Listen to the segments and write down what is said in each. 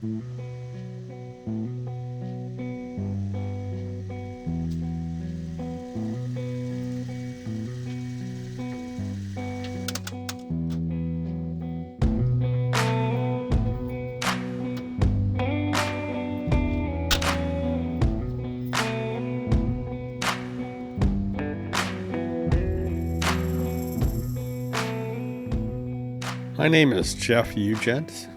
My name is Geoff Ugent,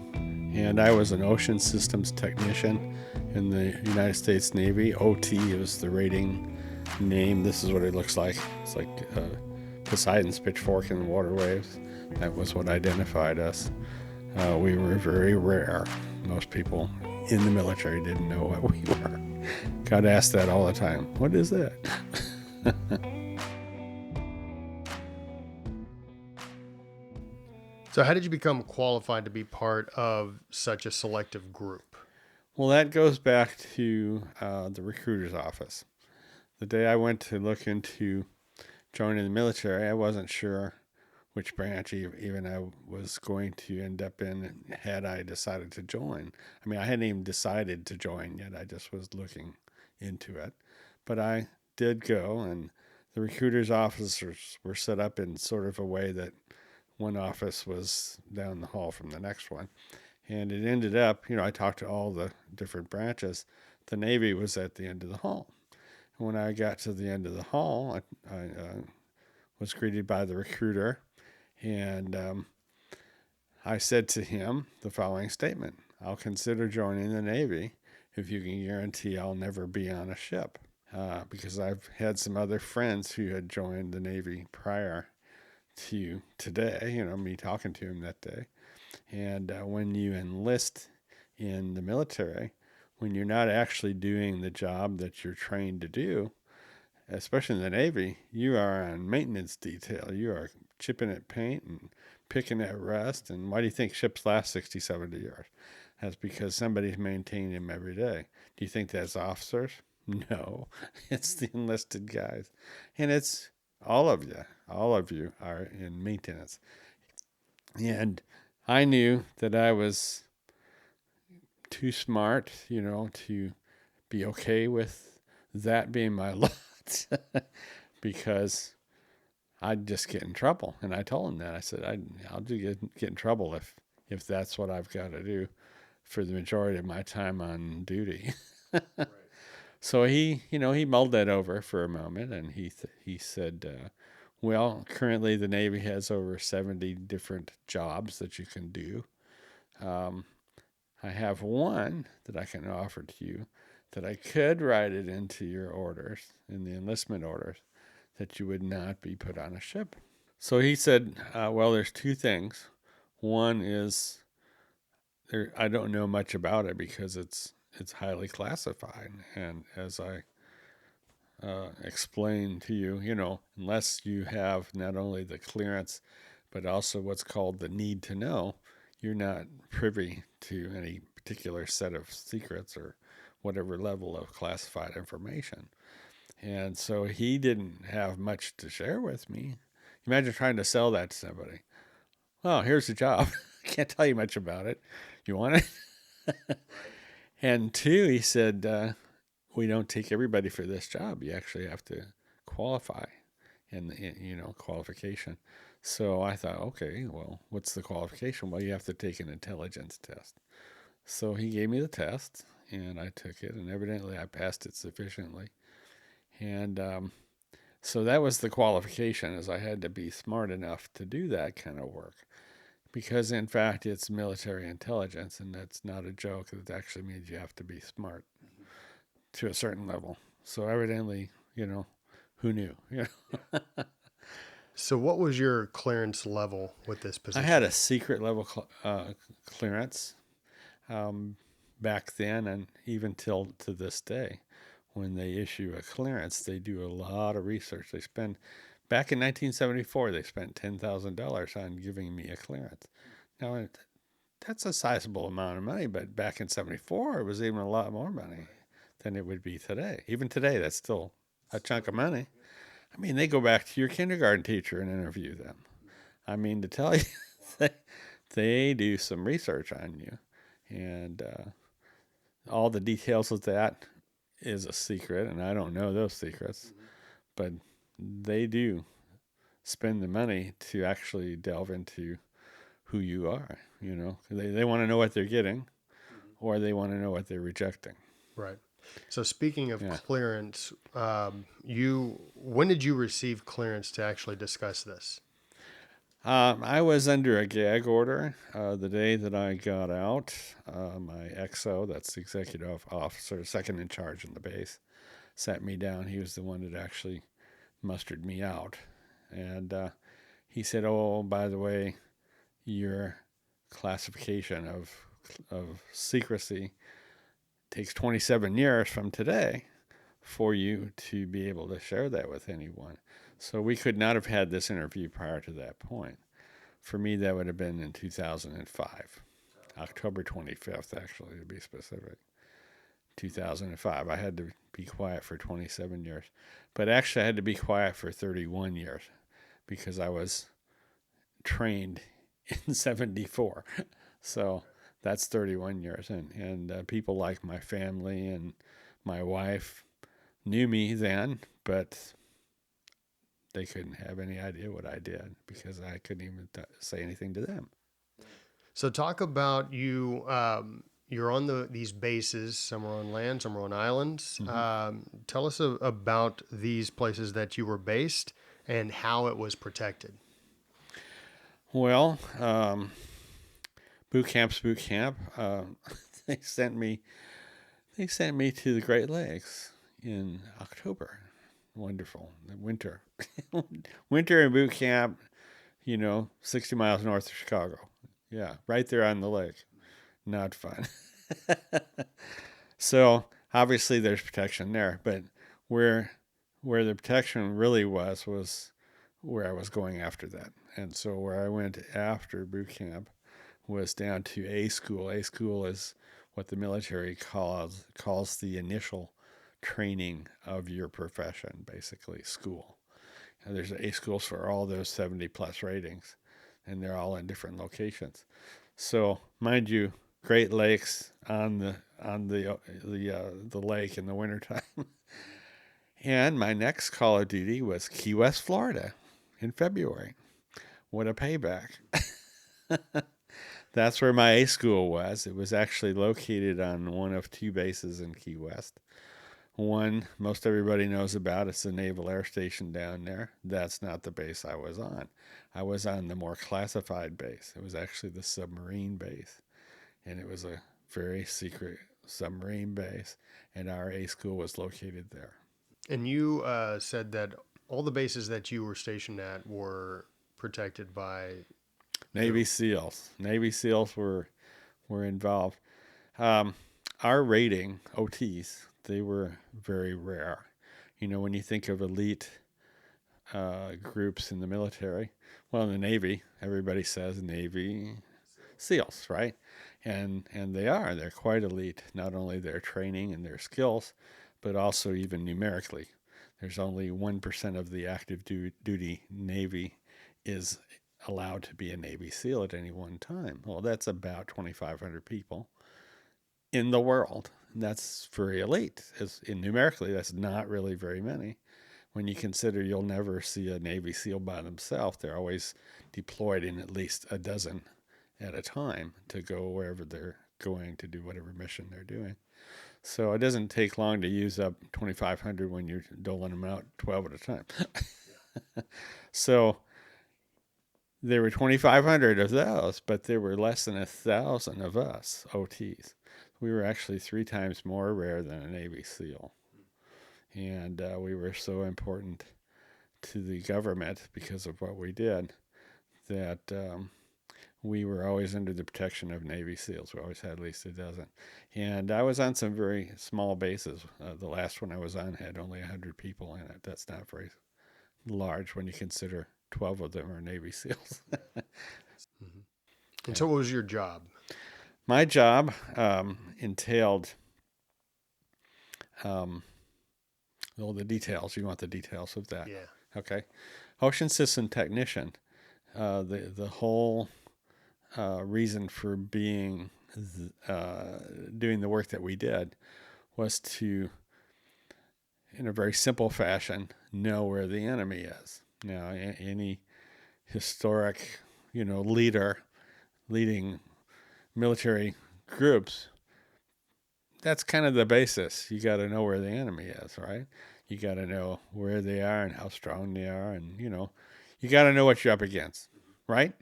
and I was an ocean systems technician in the United States Navy. OT is the rating name. This is what it looks like. It's like Poseidon's pitchfork in the water waves. That was what identified us. We were very rare. Most people in the military didn't know what we were. Got asked that all the time. What is that? So how did you become qualified to be part of such a selective group? Well, that goes back to the recruiter's office. The day I went to look into joining the military, I wasn't sure which branch even I was going to end up in had I decided to join. I mean, I hadn't even decided to join yet. I just was looking into it. But I did go, and the recruiter's officers were set up in sort of a way that one office was down the hall from the next one. And it ended up, I talked to all the different branches. The Navy was at the end of the hall. And when I got to the end of the hall, I was greeted by the recruiter. And I said to him the following statement: I'll consider joining the Navy if you can guarantee I'll never be on a ship. Because I've had some other friends who had joined the Navy prior to today, me talking to him that day. And when you enlist in the military, when you're not actually doing the job that you're trained to do, especially in the Navy, you are on maintenance detail. You are chipping at paint and picking at rust. And why do you think ships last 60, 70 years? That's because somebody's maintaining them every day. Do you think that's officers? No, it's the enlisted guys. And it's all of you are in maintenance. And I knew that I was too smart, to be okay with that being my lot because I'd just get in trouble. And I told him that. I said, I'll just get in trouble if that's what I've got to do for the majority of my time on duty. Right. So he mulled that over for a moment, and he said, well, currently the Navy has over 70 different jobs that you can do. I have one that I can offer to you that I could write it into your orders, in the enlistment orders, that you would not be put on a ship. So he said, well, there's two things. One is I don't know much about it because it's highly classified. And as I explain to you, unless you have not only the clearance, but also what's called the need to know, you're not privy to any particular set of secrets or whatever level of classified information. And so he didn't have much to share with me. Imagine trying to sell that to somebody. Well, here's the job. Can't tell you much about it. You want it? And two, he said, we don't take everybody for this job. You actually have to qualify in qualification. So I thought, okay, well, what's the qualification? Well, you have to take an intelligence test. So he gave me the test, and I took it, and evidently I passed it sufficiently. And so that was the qualification, is I had to be smart enough to do that kind of work. Because, in fact, it's military intelligence, and that's not a joke. It actually means you have to be smart to a certain level. So evidently, who knew? So what was your clearance level with this position? I had a secret level clearance back then, and even till to this day. When they issue a clearance, they do a lot of research. Back in 1974, they spent $10,000 on giving me a clearance. Now, that's a sizable amount of money, but back in 74, it was even a lot more money than it would be today. Even today, that's still a chunk of money. I mean, they go back to your kindergarten teacher and interview them. I mean, to tell you, they do some research on you. And all the details of that is a secret, and I don't know those secrets, but they do spend the money to actually delve into who you are. They want to know what they're getting, or they want to know what they're rejecting. Right. So speaking of Yeah. clearance, when did you receive clearance to actually discuss this? I was under a gag order the day that I got out. My XO, that's the executive officer, second in charge in the base, sat me down. He was the one that actually mustered me out. And he said, "Oh, by the way, your classification of secrecy takes 27 years from today for you to be able to share that with anyone." So we could not have had this interview prior to that point. For me, that would have been in 2005, October 25th, actually, to be specific. 2005. I had to be quiet for 27 years. But actually, I had to be quiet for 31 years because I was trained in 74. So that's 31 years. And people like my family and my wife knew me then, but they couldn't have any idea what I did because I couldn't even say anything to them. So talk about you. You're on these bases. Some are on land, some are on islands. Tell us about these places that you were based and how it was protected. Well, boot camp's boot camp. They sent me. They sent me to the Great Lakes in October. Wonderful, the winter, winter in boot camp. 60 miles north of Chicago. Yeah, right there on the lake. Not fun. So obviously there's protection there, but where where the protection really was where I was going after that. And so where I went after boot camp was down to A school. A school is what the military calls the initial training of your profession, basically school. And there's A schools for all those 70 plus ratings, and they're all in different locations. So mind you, Great Lakes on the lake in the wintertime. And my next call of duty was Key West, Florida in February. What a payback. That's where my A school was. It was actually located on one of two bases in Key West. One, most everybody knows about, it's the Naval Air Station down there. That's not the base I was on. I was on the more classified base. It was actually the submarine base. And it was a very secret submarine base. And our A school was located there. And you said that all the bases that you were stationed at were protected by Navy SEALs. Navy SEALs were involved. Um, our rating, OTs, they were very rare. When you think of elite groups in the military, well, in the Navy, everybody says Navy SEALs, right? And they are. They're quite elite, not only their training and their skills, but also even numerically. There's only 1% of the active duty Navy is allowed to be a Navy SEAL at any one time. Well, that's about 2,500 people in the world. And that's very elite. Numerically, that's not really very many. When you consider you'll never see a Navy SEAL by themselves, they're always deployed in at least a dozen at a time to go wherever they're going to do whatever mission they're doing. So it doesn't take long to use up 2,500 when you're doling them out 12 at a time. So there were 2,500 of those, but there were less than 1,000 of us, OTs. We were actually 3 times more rare than a Navy SEAL. And we were so important to the government because of what we did that we were always under the protection of Navy SEALs. We always had at least a dozen. And I was on some very small bases. The last one I was on had only 100 people in it. That's not very large when you consider 12 of them are Navy SEAls. Mm-hmm. And so what was your job? My job entailed, well, the details. You want the details of that? Yeah. Okay. Ocean system technician. The whole reason for being doing the work that we did was to, in a very simple fashion, know where the enemy is. Now, any historic, leader leading military groups, that's kind of the basis. You got to know where the enemy is, right? You got to know where they are and how strong they are, and you got to know what you're up against, right?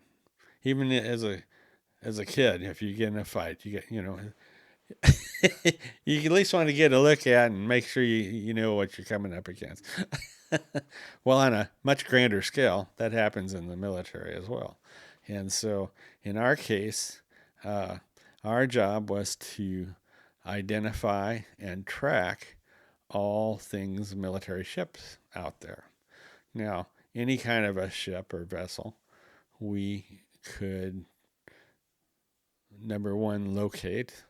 Even as a kid, if you get in a fight, you get you at least want to get a look at and make sure you know what you're coming up against. Well, on a much grander scale, that happens in the military as well. And so, in our case, uh, our job was to identify and track all things military ships out there. Now, any kind of a ship or vessel, we could, number one, locate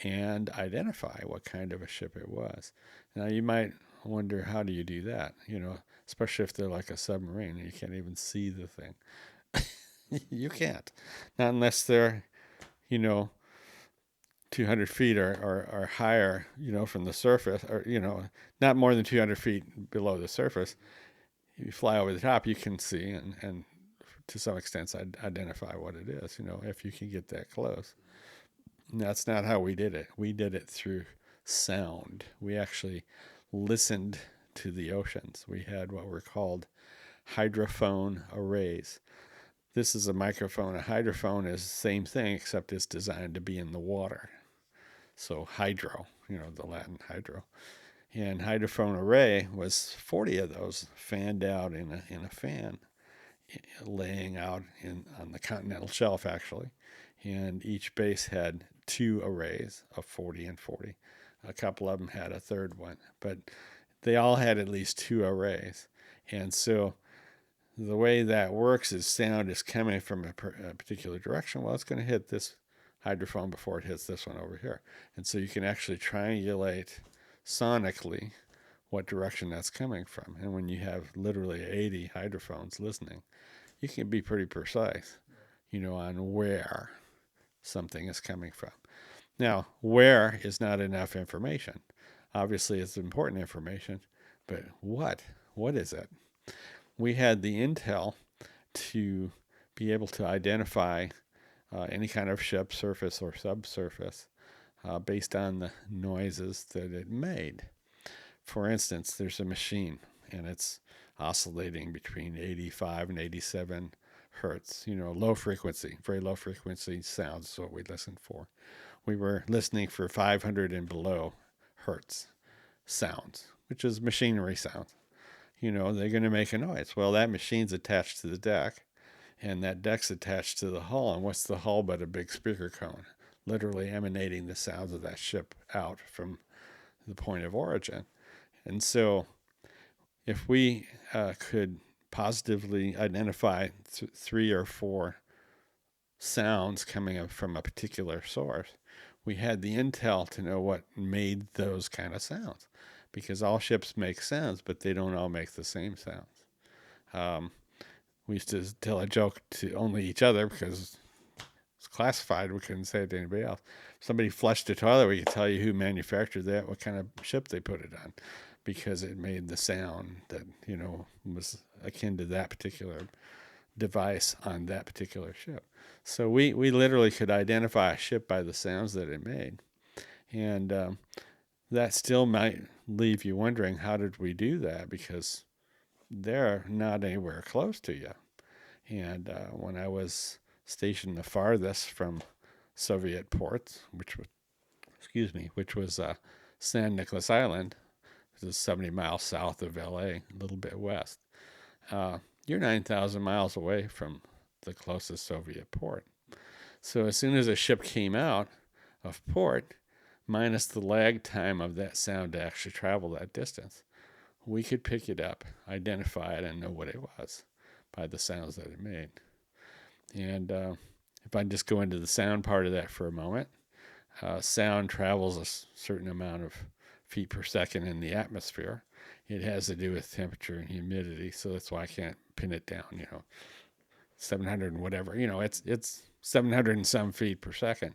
and identify what kind of a ship it was. Now, you might wonder, how do you do that? Especially if they're like a submarine and you can't even see the thing. You can't. Not unless they're, you know, 200 feet or higher, from the surface, or, not more than 200 feet below the surface. If you fly over the top, you can see and to some extent identify what it is, if you can get that close. And that's not how we did it. We did it through sound. We actually listened to the oceans. We had what were called hydrophone arrays. This is a microphone. A hydrophone is the same thing, except it's designed to be in the water. So hydro, the Latin hydro. And hydrophone array was 40 of those fanned out in a fan, laying out on the continental shelf, actually. And each base had 2 arrays of 40 and 40. A couple of them had a third one, but they all had at least 2 arrays. And so the way that works is sound is coming from a particular direction. Well, it's going to hit this hydrophone before it hits this one over here. And so you can actually triangulate sonically what direction that's coming from. And when you have literally 80 hydrophones listening, you can be pretty precise, on where something is coming from. Now, where is not enough information. Obviously, it's important information, but what? What is it? We had the intel to be able to identify any kind of ship, surface or subsurface, based on the noises that it made. For instance, there's a machine, and it's oscillating between 85 and 87 hertz, low frequency, very low frequency sounds is what we listened for. We were listening for 500 and below hertz sounds, which is machinery sounds. They're going to make a noise. Well, that machine's attached to the deck, and that deck's attached to the hull. And what's the hull but a big speaker cone, literally emanating the sounds of that ship out from the point of origin. And so if we could positively identify 3 or 4 sounds coming up from a particular source, we had the intel to know what made those kind of sounds, because all ships make sounds, but they don't all make the same sounds. We used to tell a joke to only each other because it's classified. We couldn't say it to anybody else. If somebody flushed a toilet, we could tell you who manufactured that, what kind of ship they put it on, because it made the sound that, was akin to that particular device on that particular ship. So we literally could identify a ship by the sounds that it made. And that still might leave you wondering, how did we do that? Because they're not anywhere close to you. And when I was stationed the farthest from Soviet ports, which was San Nicolas Island, which is 70 miles south of LA, a little bit west, you're 9,000 miles away from the closest Soviet port. So as soon as a ship came out of port, minus the lag time of that sound to actually travel that distance, we could pick it up, identify it, and know what it was by the sounds that it made. And if I just go into the sound part of that for a moment, sound travels a certain amount of feet per second in the atmosphere. It has to do with temperature and humidity, so that's why I can't pin it down, 700 and whatever. It's 700 and some feet per second.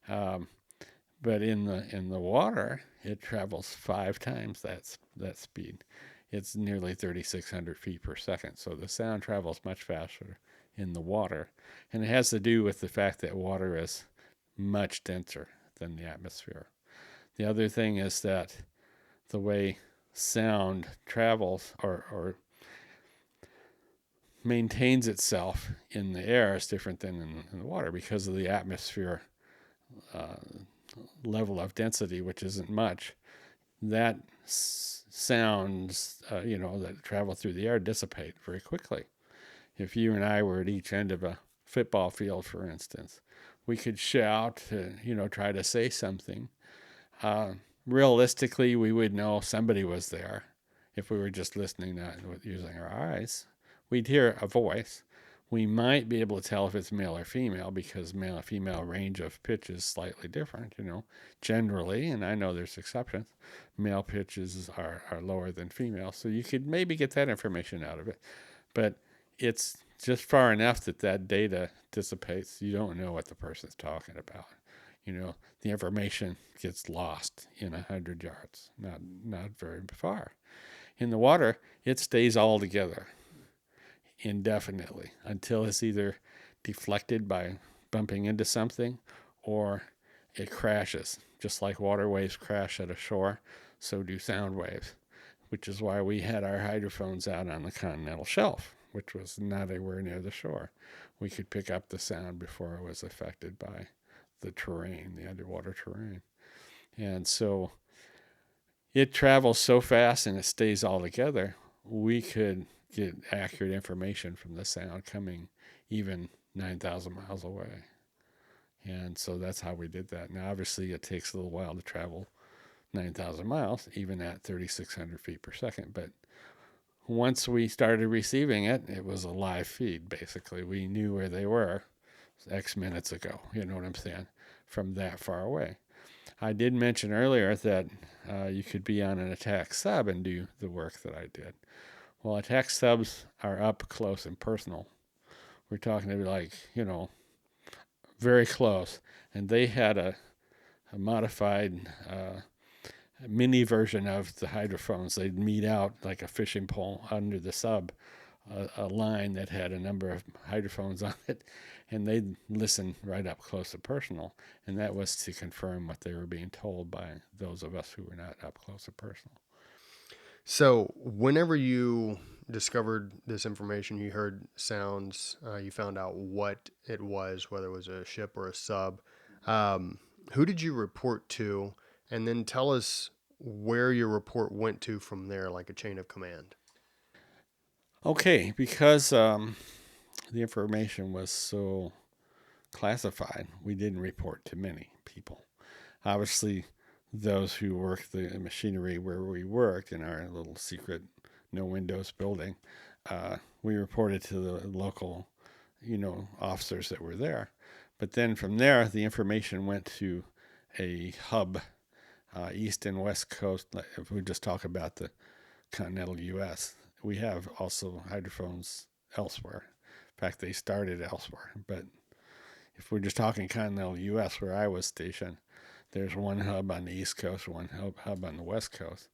But in the water, it travels 5 times that speed. It's nearly 3,600 feet per second. So the sound travels much faster in the water, and it has to do with the fact that water is much denser than the atmosphere. The other thing is that the way sound travels or maintains itself in the air is different than in the water because of the atmosphere uh, level of density, which isn't much. That sounds, that travel through the air dissipate very quickly. If you and I were at each end of a football field, for instance, we could shout, try to say something. Uh, Realistically, we would know somebody was there if we were just listening, not using our eyes. We'd hear a voice. We might be able to tell if it's male or female because male and female range of pitch is slightly different, generally, and I know there's exceptions. Male pitches are lower than female, so you could maybe get that information out of it. But it's just far enough that data dissipates. You don't know what the person's talking about. The information gets lost in 100 yards, not very far. In the water, it stays all together indefinitely until it's either deflected by bumping into something or it crashes. Just like water waves crash at a shore, so do sound waves, which is why we had our hydrophones out on the continental shelf, which was not anywhere near the shore. We could pick up the sound before it was affected by the terrain, the underwater terrain. And so it travels so fast and it stays all together, we could get accurate information from the sound coming even 9,000 miles away. And so that's how we did that. Now, obviously, it takes a little while to travel 9,000 miles, even at 3,600 feet per second. But once we started receiving it, it was a live feed, basically. We knew where they were X minutes ago, you know what I'm saying, from that far away. I did mention earlier that you could be on an attack sub and do the work that I did. Well, attack subs are up close and personal. We're talking to like, very close. And they had a modified mini version of the hydrophones. They'd meet out like a fishing pole under the sub, a line that had a number of hydrophones on it, and they'd listen right up close and personal. And that was to confirm what they were being told by those of us who were not up close and personal. So, whenever you discovered this information, you heard sounds, you found out what it was, whether it was a ship or a sub. Who did you report to? And then tell us where your report went to from there, like a chain of command. Okay, because the information was so classified, we didn't report to many people. Obviously, those who worked the machinery where we worked in our little secret no windows building, we reported to the local, officers that were there. But then from there, the information went to a hub, east and west coast. If we just talk about the continental U.S., we have also hydrophones elsewhere. In fact, they started elsewhere. But if we're just talking continental U.S., where I was stationed, there's one hub on the East Coast, one hub on the West Coast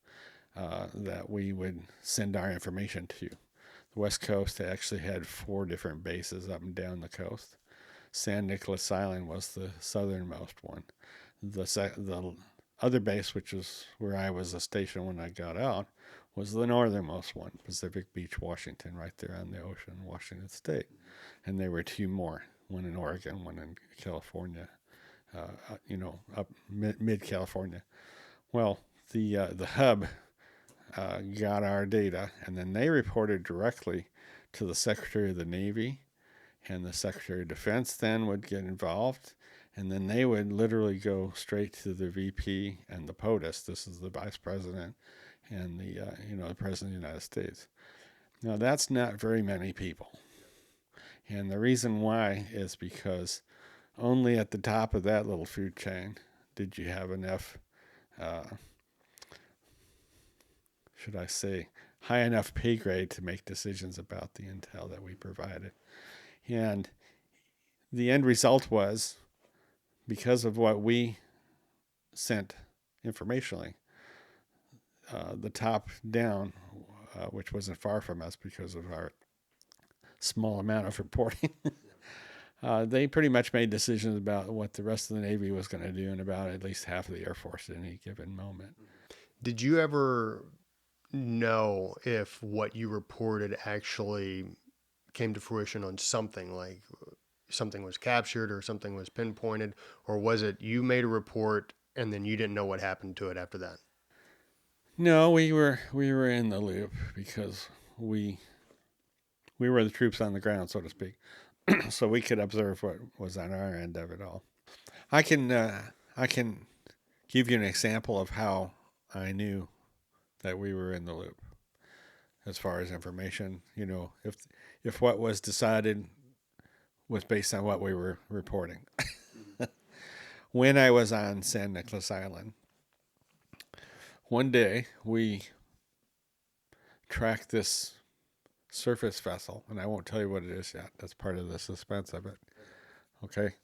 that we would send our information to. The West Coast actually had 4 different bases up and down the coast. San Nicolas Island was the southernmost one. The other base, which was where I was stationed when I got out, was the northernmost one, Pacific Beach, Washington, right there on the ocean, Washington State. And there were 2 more, one in Oregon, one in California, up mid California. Well, the hub got our data, and then they reported directly to the Secretary of the Navy, and the Secretary of Defense then would get involved, and then they would literally go straight to the VP and the POTUS. This is the Vice President and the President of the United States. Now, that's not very many people. And the reason why is because only at the top of that little food chain did you have enough, should I say, high enough pay grade to make decisions about the intel that we provided. And the end result was because of what we sent informationally, the top down, which wasn't far from us because of our small amount of reporting, they pretty much made decisions about what the rest of the Navy was going to do and about at least half of the Air Force at any given moment. Did you ever know if what you reported actually came to fruition on something, like something was captured or something was pinpointed, or was it you made a report and then you didn't know what happened to it after that? No, we were in the loop because we were the troops on the ground, so to speak, so we could observe what was on our end of it all. I can give you an example of how I knew that we were in the loop as far as information. You know, if what was decided was based on what we were reporting. When I was on San Nicolas Island, one day we tracked this surface vessel, and I won't tell you what it is yet. That's part of the suspense of it. Okay,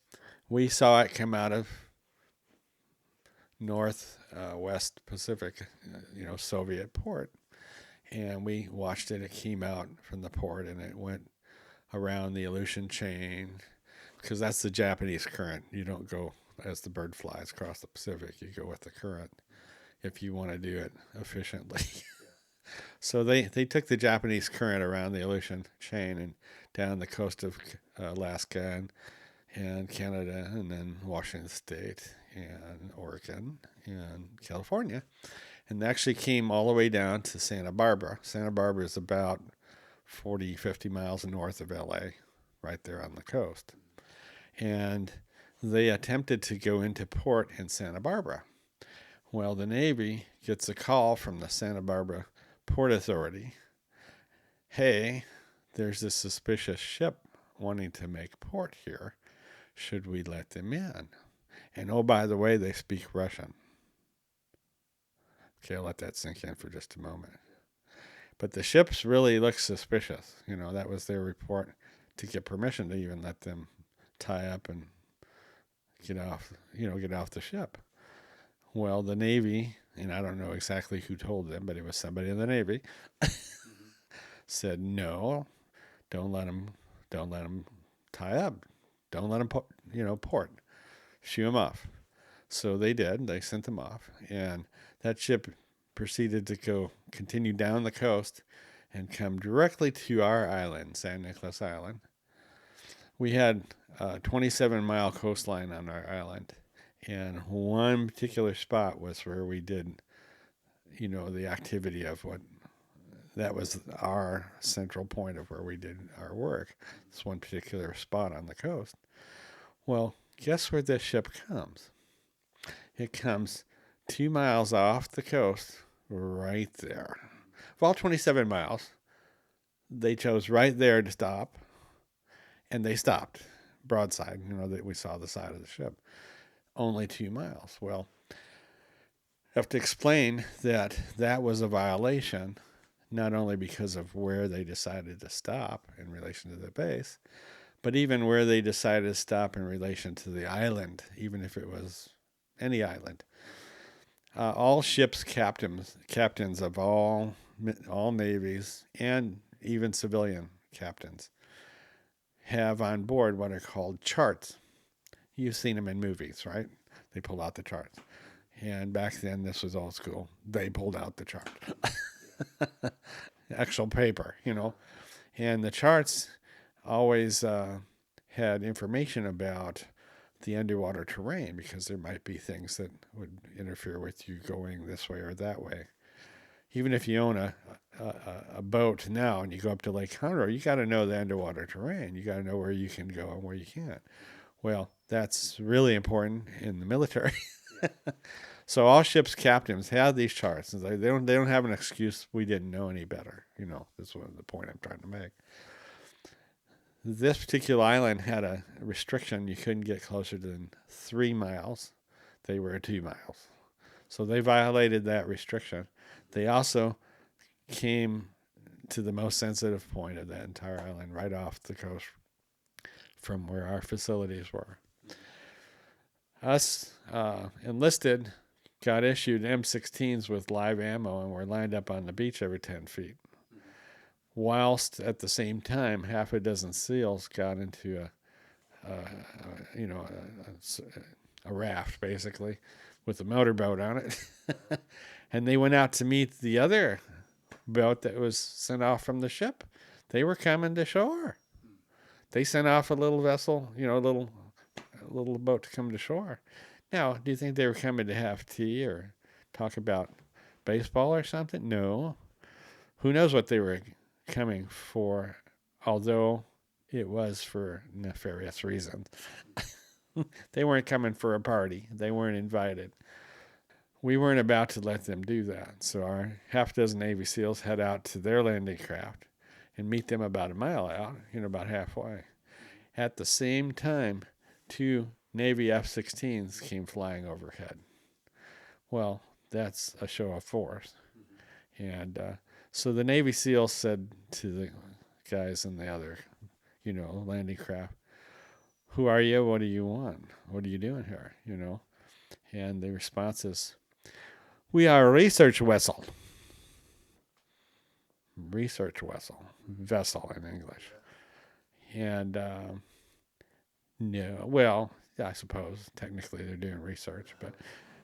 we saw it come out of West Pacific, Soviet port, and we watched it. It came out from the port, and it went around the Aleutian chain, because that's the Japanese current. You don't go as the bird flies across the Pacific. You go with the current if you want to do it efficiently. So they took the Japanese current around the Aleutian chain and down the coast of Alaska and Canada, and then Washington State and Oregon and California, and they actually came all the way down to Santa Barbara. Santa Barbara is about 40, 50 miles north of LA, right there on the coast. And they attempted to go into port in Santa Barbara. Well, the Navy gets a call from the Santa Barbara Port Authority. Hey, there's this suspicious ship wanting to make port here. Should we let them in? And oh, by the way, they speak Russian. Okay, I'll let that sink in for just a moment. But the ships really look suspicious. You know, that was their report to get permission to even let them tie up and get off the ship. Well, the Navy, and I don't know exactly who told them, but it was somebody in the Navy, said, no, don't let them tie up. Don't let them, port. Shoo them off. So they did. They sent them off. And that ship proceeded to continue down the coast and come directly to our island, San Nicolas Island. We had a 27-mile coastline on our island. And one particular spot was where we did, the activity of that was our central point of where we did our work. This one particular spot on the coast. Well, guess where this ship comes? It comes 2 miles off the coast, right there. Of all 27 miles, they chose right there to stop, and they stopped broadside. That we saw the side of the ship. Only 2 miles. Well, I have to explain that was a violation, not only because of where they decided to stop in relation to the base, but even where they decided to stop in relation to the island, even if it was any island. All ships' captains of all navies, and even civilian captains, have on board what are called charts. You've seen them in movies, right? They pull out the charts. And back then, this was old school. They pulled out the chart. Actual paper, And the charts always had information about the underwater terrain, because there might be things that would interfere with you going this way or that way. Even if you own a boat now and you go up to Lake Conroe, you got to know the underwater terrain. You got to know where you can go and where you can't. Well, that's really important in the military. So all ships' captains have these charts. They don't have an excuse. We didn't know any better. This was the point I'm trying to make. This particular island had a restriction. You couldn't get closer than 3 miles. They were 2 miles. So they violated that restriction. They also came to the most sensitive point of that entire island, right off the coast from where our facilities were. Us enlisted got issued M16s with live ammo and were lined up on the beach every 10 feet. Whilst at the same time, half a dozen SEALs got into a raft basically with a motorboat on it, and they went out to meet the other boat that was sent off from the ship. They were coming to shore. They sent off a little vessel, a little boat to come to shore. Now, do you think they were coming to have tea or talk about baseball or something? No. Who knows what they were coming for, although it was for nefarious reasons. They weren't coming for a party. They weren't invited. We weren't about to let them do that. So our half dozen Navy SEALs head out to their landing craft and meet them about a mile out, about halfway. At the same time, 2 Navy F-16s came flying overhead. Well, that's a show of force. And so the Navy SEALs said to the guys in the other, landing craft, "Who are you? What do you want? What are you doing here?" And the response is, "We are a research vessel." Research vessel in English. And no, well, I suppose technically they're doing research,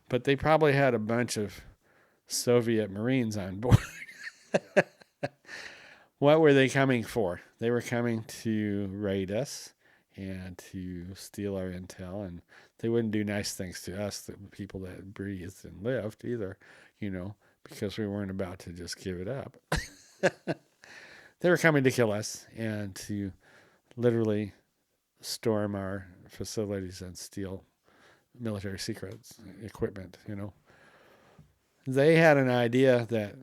but they probably had a bunch of Soviet Marines on board. What were they coming for? They were coming to raid us and to steal our intel, and they wouldn't do nice things to us, the people that breathed and lived either, because we weren't about to just give it up. They were coming to kill us and to literally storm our facilities and steal military secrets, equipment, They had an idea that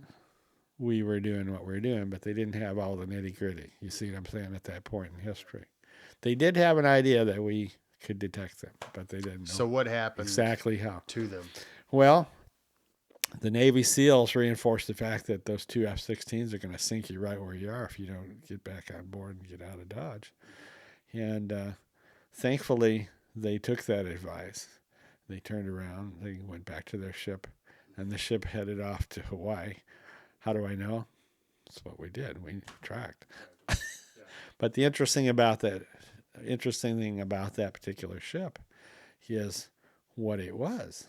we were doing what we were doing, but they didn't have all the nitty-gritty. You see what I'm saying at that point in history. They did have an idea that we could detect them, but they didn't know. So what happened exactly how to them? Well, the Navy SEALs reinforced the fact that those 2 F-16s are going to sink you right where you are if you don't get back on board and get out of Dodge. And thankfully, they took that advice. They turned around, they went back to their ship, and the ship headed off to Hawaii. How do I know? That's what we did. We tracked. But the interesting thing about that particular ship is what it was.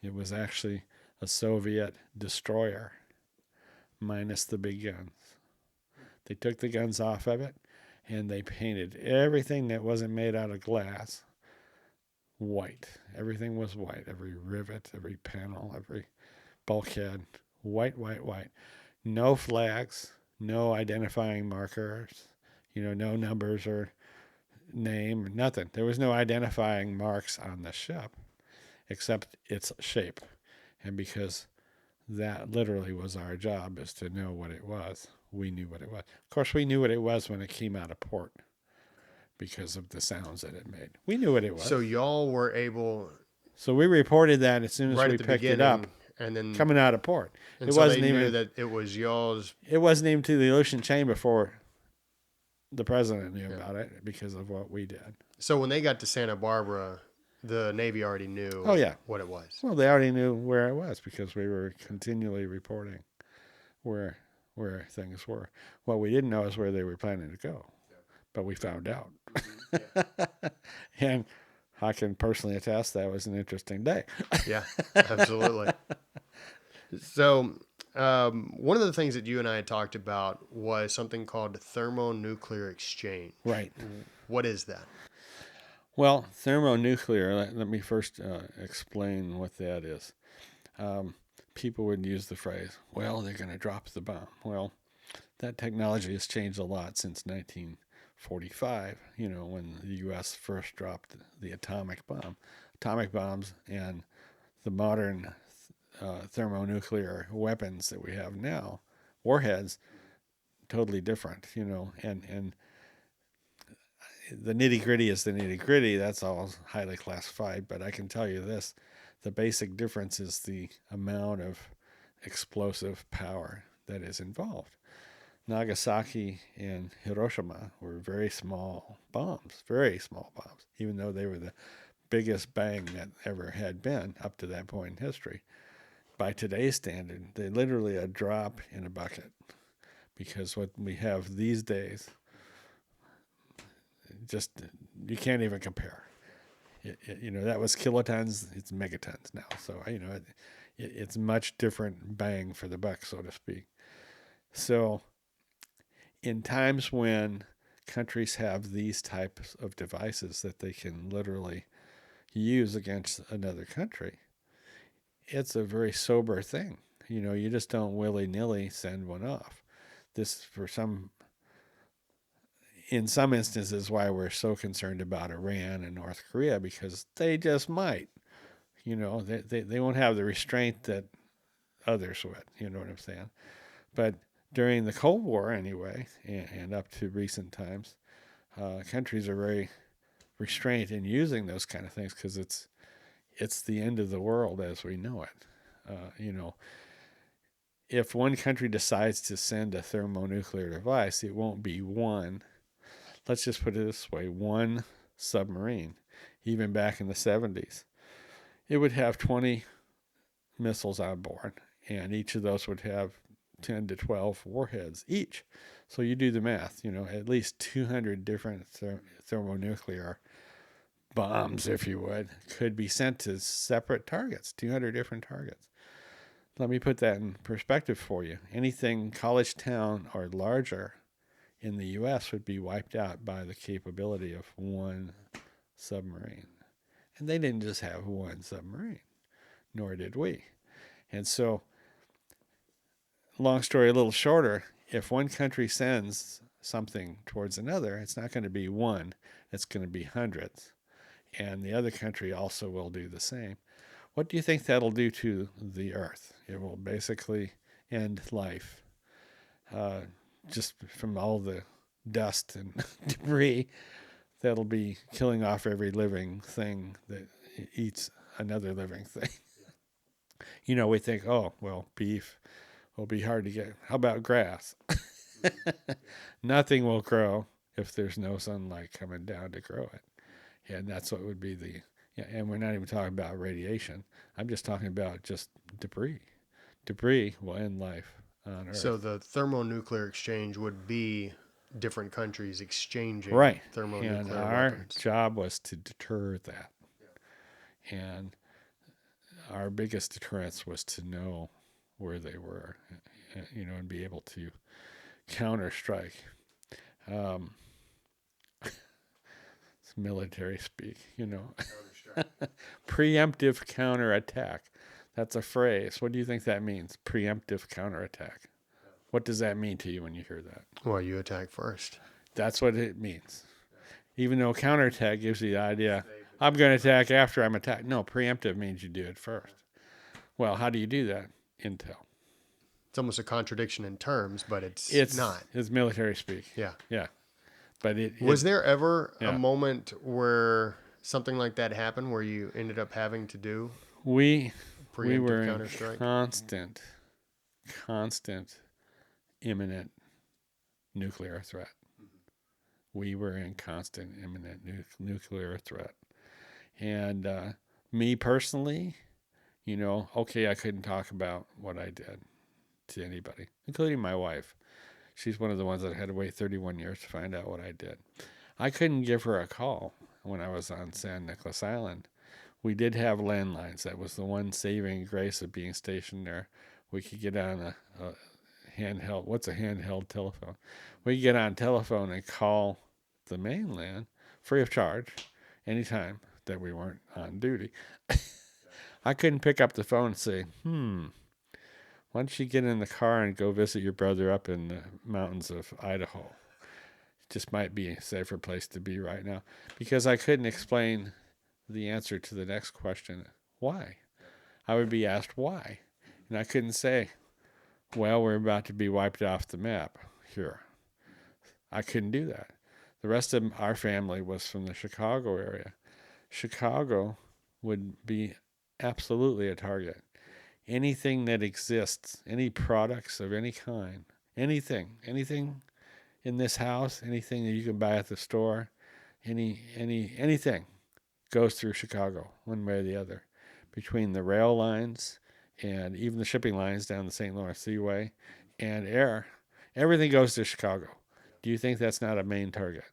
It was actually a Soviet destroyer, minus the big guns. They took the guns off of it, and they painted everything that wasn't made out of glass white. Everything was white. Every rivet, every panel, every bulkhead, white, white, white. No flags, no identifying markers, no numbers or name, nothing. There was no identifying marks on the ship except its shape. And because that literally was our job, is to know what it was, we knew what it was. Of course, we knew what it was when it came out of port because of the sounds that it made. We knew what it was. So y'all were able... So we reported that as soon as right we picked it up, and then coming out of port. And so they knew that it was y'all's... It wasn't even to the ocean chain before the president knew about it because of what we did. So when they got to Santa Barbara, the Navy already knew what it was. Well, they already knew where it was because we were continually reporting where things were. What we didn't know is where they were planning to go, but we found out. And I can personally attest that was an interesting day. Yeah, absolutely. So one of the things that you and I had talked about was something called thermonuclear exchange. Right. What is that? Well, thermonuclear, let me first explain what that is. People would use the phrase, well, they're going to drop the bomb. Well, that technology has changed a lot since 1945, when the U.S. first dropped the atomic bomb. Atomic bombs and the modern thermonuclear weapons that we have now, warheads, totally different, and the nitty-gritty is the nitty-gritty. That's all highly classified, but I can tell you this. The basic difference is the amount of explosive power that is involved. Nagasaki and Hiroshima were very small bombs, even though they were the biggest bang that ever had been up to that point in history. By today's standard, they're literally a drop in a bucket, because what we have these days, just you can't even compare. That was kilotons, it's megatons now. So it's much different bang for the buck, so to speak. So in times when countries have these types of devices that they can literally use against another country, it's a very sober thing. You just don't willy-nilly send one off. This, in some instances, why we're so concerned about Iran and North Korea, because they just might. They won't have the restraint that others would. You know what I'm saying? But during the Cold War, anyway, and up to recent times, countries are very restrained in using those kind of things, because it's the end of the world as we know it. If one country decides to send a thermonuclear device, it won't be one. Let's just put it this way: one submarine, even back in the 70s, it would have 20 missiles on board, and each of those would have 10 to 12 warheads each. So you do the math, at least 200 different thermonuclear bombs, if you would, could be sent to separate targets, 200 different targets. Let me put that in perspective for you. Anything college town or larger in the U.S. would be wiped out by the capability of one submarine. And they didn't just have one submarine, nor did we. And so, long story a little shorter, if one country sends something towards another, it's not going to be one, it's going to be hundreds. And the other country also will do the same. What do you think that'll do to the Earth? It will basically end life. Just from all the dust and debris that'll be killing off every living thing that eats another living thing. We think, oh, well, beef will be hard to get. How about grass? Nothing will grow if there's no sunlight coming down to grow it. And that's what would be and we're not even talking about radiation. I'm just talking about just debris. Debris will end life on Earth. So the thermonuclear exchange would be different countries exchanging thermonuclear and weapons. Our job was to deter that. Yeah. And our biggest deterrence was to know where they were, and be able to counter-strike. It's military speak, Preemptive counterattack. That's a phrase. What do you think that means? Preemptive counterattack. What does that mean to you when you hear that? Well, you attack first. That's what it means. Even though counterattack gives you the idea, I'm going to attack after I'm attacked. No, preemptive means you do it first. Well, how do you do that? Intel. It's almost a contradiction in terms, but it's not. It's military speak. Yeah. Yeah. But was there ever a moment where something like that happened, where you ended up having to do we were counter-strike? Constant imminent nuclear threat. We were in constant imminent nuclear threat. And me personally, I couldn't talk about what I did to anybody, including my wife. She's one of the ones that had to wait 31 years to find out what I did. I couldn't give her a call when I was on San Nicolas Island. We did have landlines. That was the one saving grace of being stationed there. We could get on a handheld. What's a handheld telephone? We could get on telephone and call the mainland free of charge anytime that we weren't on duty. I couldn't pick up the phone and say, why don't you get in the car and go visit your brother up in the mountains of Idaho? It just might be a safer place to be right now, because I couldn't explain the answer to the next question. Why? I would be asked why. And I couldn't say, well, we're about to be wiped off the map here. I couldn't do that. The rest of our family was from the Chicago area. Chicago would be absolutely a target. Anything that exists, any products of any kind, anything in this house, anything that you can buy at the store, anything goes through Chicago, one way or the other, between the rail lines and even the shipping lines down the St. Lawrence Seaway and air. Everything goes to Chicago. Do you think that's not a main target?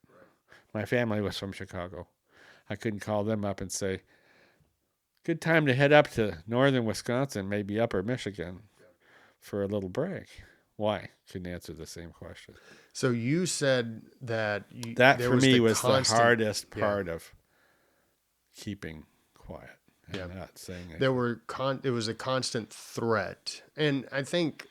My family was from Chicago. I couldn't call them up and say, good time to head up to northern Wisconsin, maybe upper Michigan for a little break. Why? Couldn't answer the same question. So you said that That there for me was constant, the hardest yeah. part of keeping quiet and Yeah. not saying anything. It was a constant threat. And I think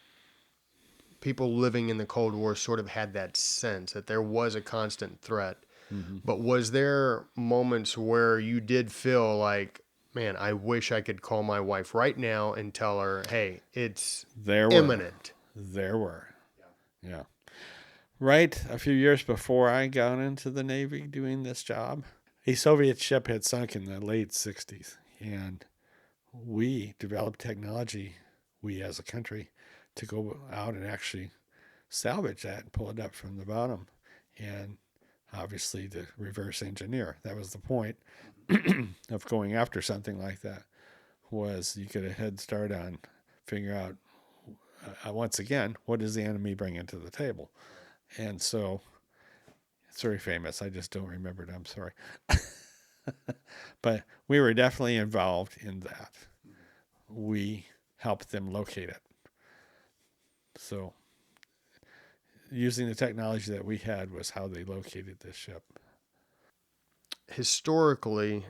people living in the Cold War sort of had that sense that there was a constant threat. Mm-hmm. But was there moments where you did feel like, man, I wish I could call my wife right now and tell her, hey, it's imminent? There were. Yeah. Right a few years before I got into the Navy doing this job, a Soviet ship had sunk in the late 60s. And we developed technology, we as a country, to go out and actually salvage that and pull it up from the bottom. And obviously to reverse engineer. That was the point of going after something like that, was you get a head start on figure out, once again, what does the enemy bring into the table? And so it's very famous. I just don't remember it. I'm sorry. But we were definitely involved in that. We helped them locate it. So using the technology that we had was how they located this ship. Historically,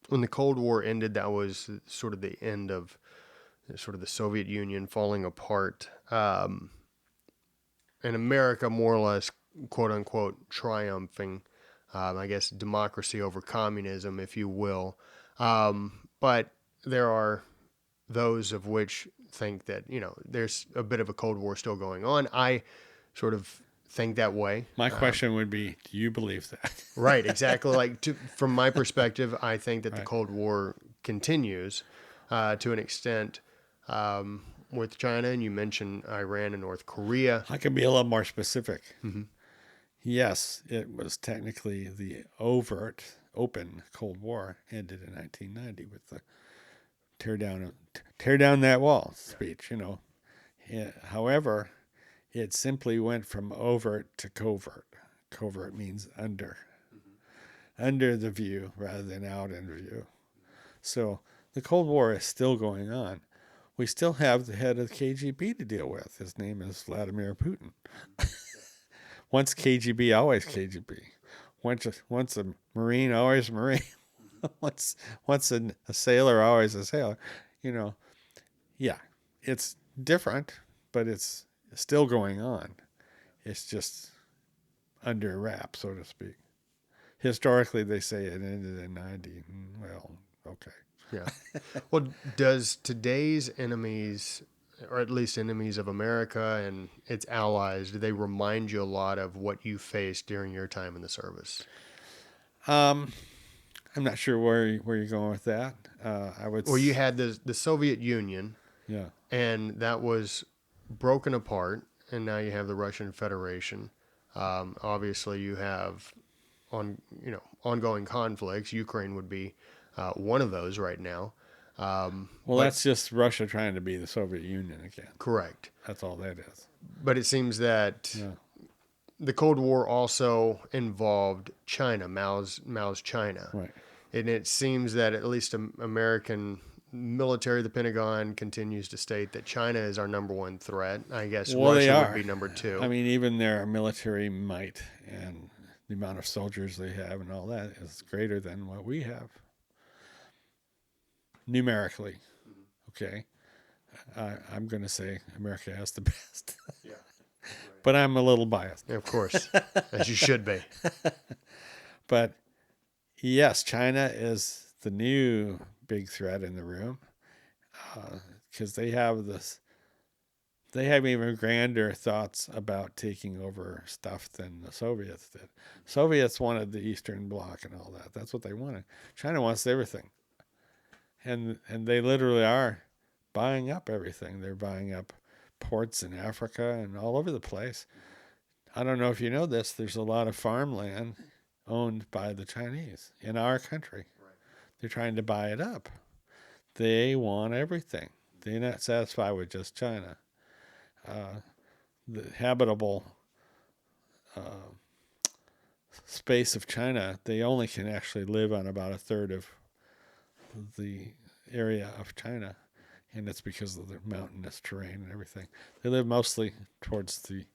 when the Cold War ended, that was sort of the end of sort of the Soviet Union falling apart. And America more or less, quote unquote, triumphing. I guess democracy over communism, if you will. But there are those of which think that, there's a bit of a Cold War still going on. I sort of think that way. My question would be, do you believe that? Right, exactly. From my perspective, I think that the Cold War continues to an extent with China, and you mentioned Iran and North Korea. I can be a little more specific. Mm-hmm. Yes, it was technically the overt, open Cold War ended in 1990 with the tear down that wall speech. However, it simply went from overt to covert. Covert means under the view rather than out in view. So the Cold War is still going on. We still have the head of the KGB to deal with. His name is Vladimir Putin. Once KGB, always KGB. Once a Marine, always Marine. once a sailor, always a sailor. Yeah, it's different, but it's still going on. It's just under wrap, so to speak. Historically, they say it ended in 90. Well, okay. Yeah. Well, does today's enemies, or at least enemies of America and its allies, do they remind you a lot of what you faced during your time in the service? I'm not sure where you're going with that. Well, you had the Soviet Union, yeah, and that was broken apart, and now you have the Russian Federation. Obviously, you have ongoing conflicts. Ukraine would be one of those right now. That's just Russia trying to be the Soviet Union again. Correct. That's all that is. But it seems that the Cold War also involved China, Mao's China. Right. And it seems that at least American military, the Pentagon, continues to state that China is our number one threat. I guess Russia would be number two. I mean, even their military might and the amount of soldiers they have and all that is greater than what we have. Numerically. Okay. I'm going to say America has the best. Yeah. Right. But I'm a little biased. Of course, as you should be. But yes, China is the new big threat in the room because they have even grander thoughts about taking over stuff than the Soviets did. Soviets wanted the Eastern Bloc and all that. That's what they wanted. China wants everything. And they literally are buying up everything. They're buying up ports in Africa and all over the place. I don't know if you know this. There's a lot of farmland owned by the Chinese in our country. Right. They're trying to buy it up. They want everything. They're not satisfied with just China. The habitable space of China, they only can actually live on about a third of the area of China, and it's because of the mountainous terrain and everything. They live mostly towards the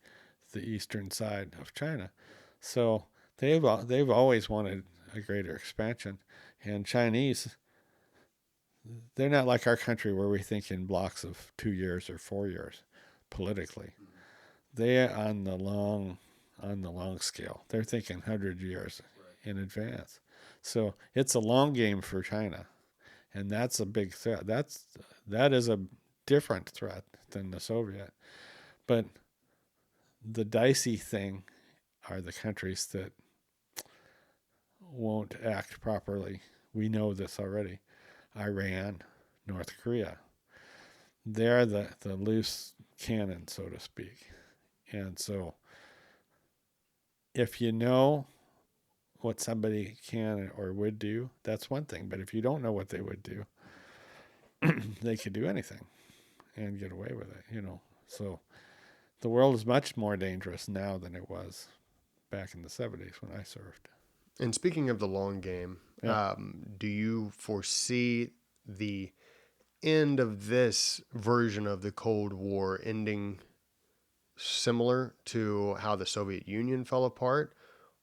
eastern side of China, so they've always wanted a greater expansion. And Chinese, they're not like our country where we think in blocks of 2 years or 4 years politically. They're on the long scale. They're thinking 100 years in advance. So it's a long game for China, and that's a big threat. That is a different threat than the Soviet. But the dicey thing are the countries that won't act properly. We know this already. Iran, North Korea. They're the loose cannon, so to speak. And so if you know what somebody can or would do, that's one thing. But if you don't know what they would do, they could do anything and get away with it, So the world is much more dangerous now than it was back in the 70s when I served. And speaking of the long game, Yeah. Do you foresee the end of this version of the Cold War ending similar to how the Soviet Union fell apart?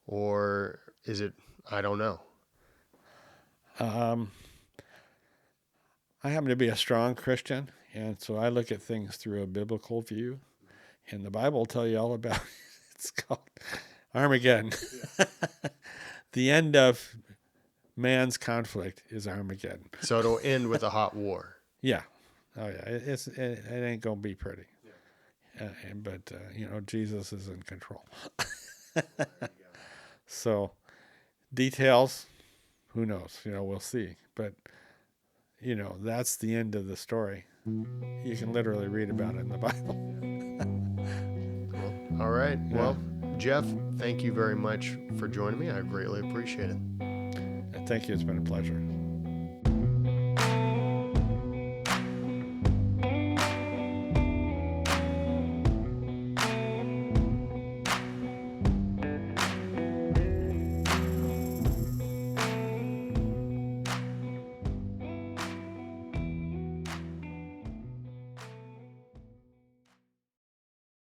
Or is it, I don't know. I happen to be a strong Christian, and so I look at things through a biblical view. And the Bible will tell you all about it. It's called Armageddon. Yeah. The end of man's conflict is Armageddon. So it'll end with a hot war. Yeah. Oh, yeah. It ain't going to be pretty. Yeah. But Jesus is in control. So, details, who knows? We'll see. But, that's the end of the story. You can literally read about it in the Bible. Cool. All right. Yeah. Well, Geoff, thank you very much for joining me. I greatly appreciate it. Thank you. It's been a pleasure.